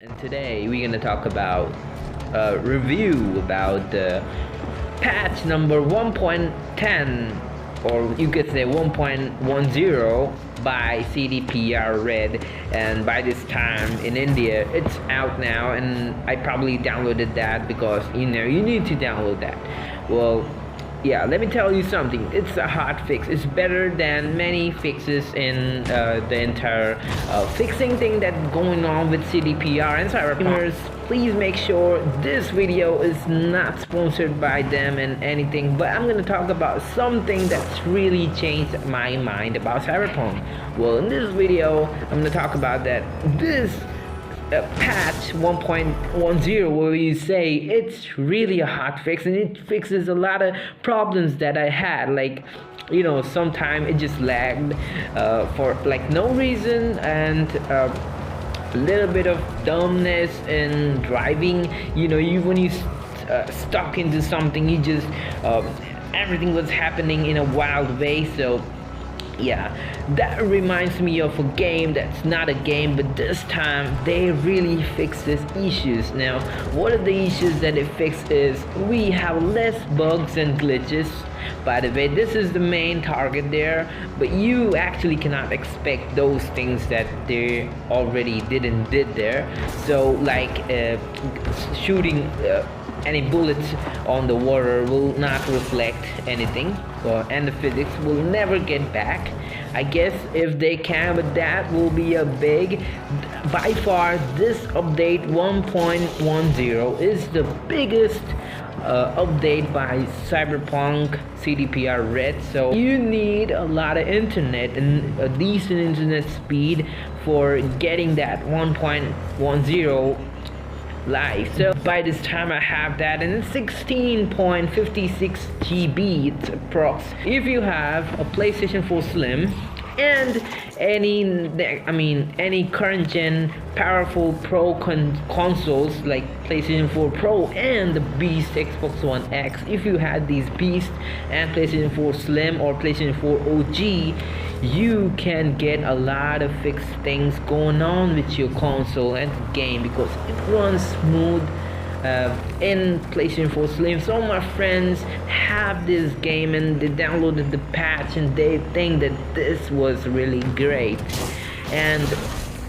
And today we're gonna talk about a review about the patch number 1.10, or you could say 1.10 by CDPR Red. And by this time in India it's out now, and I probably downloaded that because you need to download that. Well, yeah, let me tell you something. It's a hot fix. It's better than many fixes in the entire fixing thing that's going on with CDPR and Cyberpunk. Please make sure this video is not sponsored by them and anything, but I'm gonna talk about something that's really changed my mind about Cyberpunk. Well, in this video, I'm gonna talk about that this patch 1.10, where you say it's really a hot fix and it fixes a lot of problems that I had, like sometimes it just lagged for like no reason, and a little bit of dumbness in driving. When you stuck into something, you just everything was happening in a wild way. So yeah, that reminds me of a game that's not a game, but this time they really fix these issues. Now, what are the issues that it fixed is we have less bugs and glitches. By the way, this is the main target there, but you actually cannot expect those things that they already did there. So like shooting any bullets on the water will not reflect anything, and the physics will never get back. I guess if they can, but that will be a big, by far this update 1.10 is the biggest update by Cyberpunk CDPR Red. So you need a lot of internet and a decent internet speed for getting that 1.10 live. So by this time I have that, and it's 16.56 GB. It's approx. If you have a PlayStation 4 Slim and any current gen powerful pro consoles like PlayStation 4 Pro and the Beast Xbox One X, if you had these Beast and PlayStation 4 Slim or PlayStation 4 OG, you can get a lot of fixed things going on with your console and game because it runs smooth in PlayStation 4 Slim. So my friends have this game and they downloaded the patch and they think that this was really great. And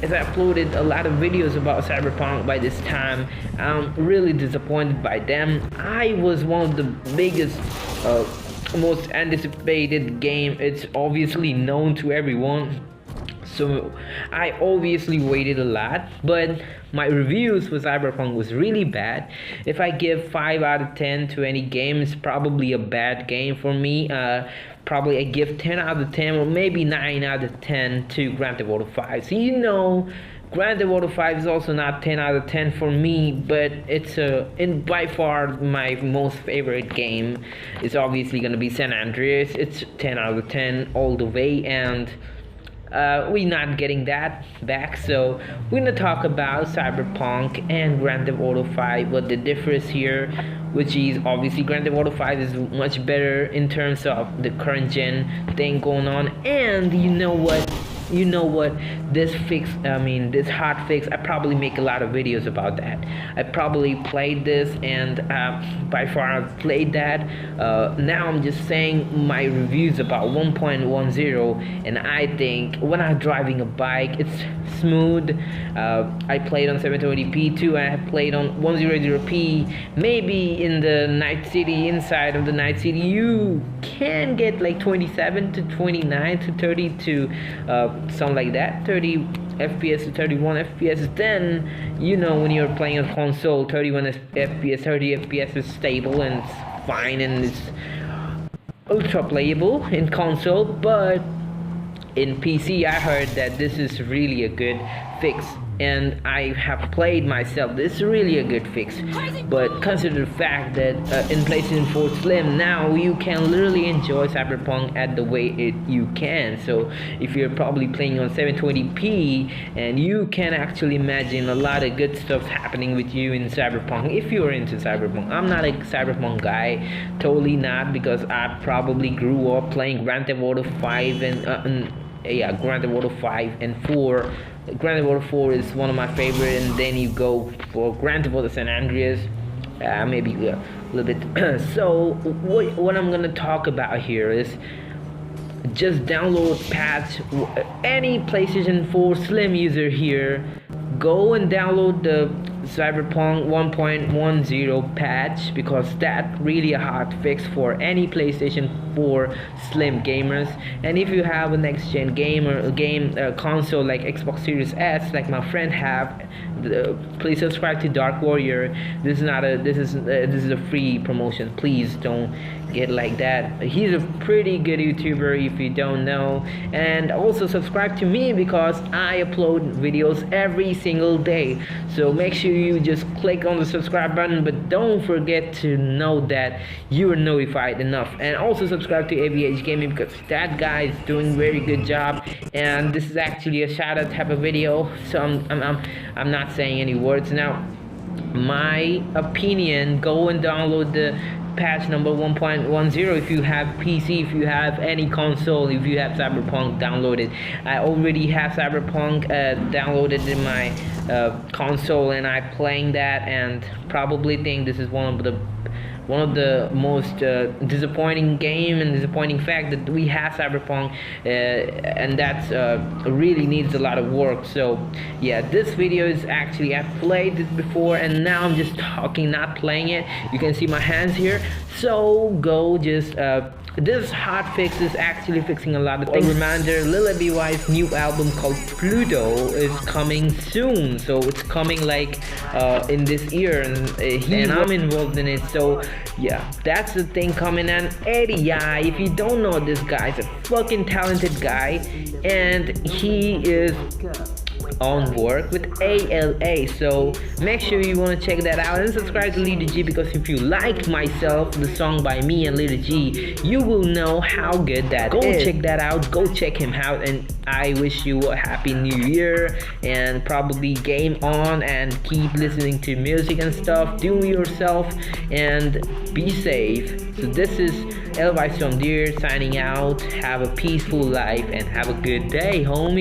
as I uploaded a lot of videos about Cyberpunk by this time, I'm really disappointed by them. I was one of the biggest most anticipated game. It's obviously known to everyone, so I obviously waited a lot, but my reviews for Cyberpunk was really bad. If I give 5 out of 10 to any game, it's probably a bad game for me. Probably I give 10 out of 10 or maybe 9 out of 10 to Grand Theft Auto 5. So Grand Theft Auto 5 is also not 10 out of 10 for me, but it's by far my most favorite game. It's obviously gonna be San Andreas. It's 10 out of 10 all the way, and we're not getting that back. So we're gonna talk about Cyberpunk and Grand Theft Auto 5, what the difference here, which is obviously Grand Theft Auto 5 is much better in terms of the current gen thing going on. And you know what, this hot fix, I probably make a lot of videos about that. I probably played this, and by far I've played that. Now I'm just saying my reviews about 1.10, and I think when I'm driving a bike, it's smooth. I played on 720p too. I played on 100p. Maybe in the night city, inside of the night city, you can get like 27 to 29 to 30 to something like that, 30 FPS to 31 FPS. Then when you're playing on console, 31 FPS, 30 FPS is stable and it's fine and it's ultra playable in console. But in PC I heard that this is really a good fix, and I have played myself. This is really a good fix, but consider the fact that in PlayStation 4 Slim now you can literally enjoy Cyberpunk at the way you can. So if you're probably playing on 720p, and you can actually imagine a lot of good stuff happening with you in Cyberpunk if you're into Cyberpunk. I'm not a Cyberpunk guy, totally not, because I probably grew up playing Grand Theft Auto 5 and Grand Theft Auto 5 and 4 Grand Theft Auto 4 is one of my favorite, and then you go for Grand Theft Auto San Andreas, maybe a little bit. So what I'm gonna talk about here is just download patch. Any PlayStation 4 Slim user here, go and download the Cyberpunk 1.10 patch, because that really a hot fix for any PlayStation 4 Slim gamers. And if you have a next gen console like Xbox Series S, like my friend have, please subscribe to Dark Warrior. This is a free promotion. Please don't get like that. He's a pretty good YouTuber if you don't know. And also subscribe to me, because I upload videos every single day. So make sure you just click on the subscribe button, but don't forget to know that you are notified enough. And also subscribe to AVH Gaming, because that guy is doing very good job. And this is actually a shout out type of video, so I'm not saying any words now. My opinion, go and download the patch number 1.10 if you have PC, if you have any console, if you have Cyberpunk downloaded. I already have Cyberpunk downloaded in my console, and I'm playing that, and probably think this is one of the most disappointing game and disappointing fact that we have Cyberpunk, and that's really needs a lot of work. So yeah, this video is actually, I've played this before, and now I'm just talking, not playing it. You can see my hands here. So go just this hotfix is actually fixing a lot of things. Reminder, Lil Aby's new album called Pluto is coming soon, so it's coming like in this year, and I'm involved in it. So yeah, that's the thing coming. And Eddie, yeah, if you don't know, this guy's a fucking talented guy, and he is on work with ALA, so make sure you want to check that out, and subscribe to Lil G, because if you like Myself, the song by me and Lil G, you will know how good that is. Go check that out, go check him out, and I wish you a happy new year, and probably game on, and keep listening to music and stuff. Do yourself and be safe. So this is Lystormdr signing out. Have a peaceful life and have a good day, homie.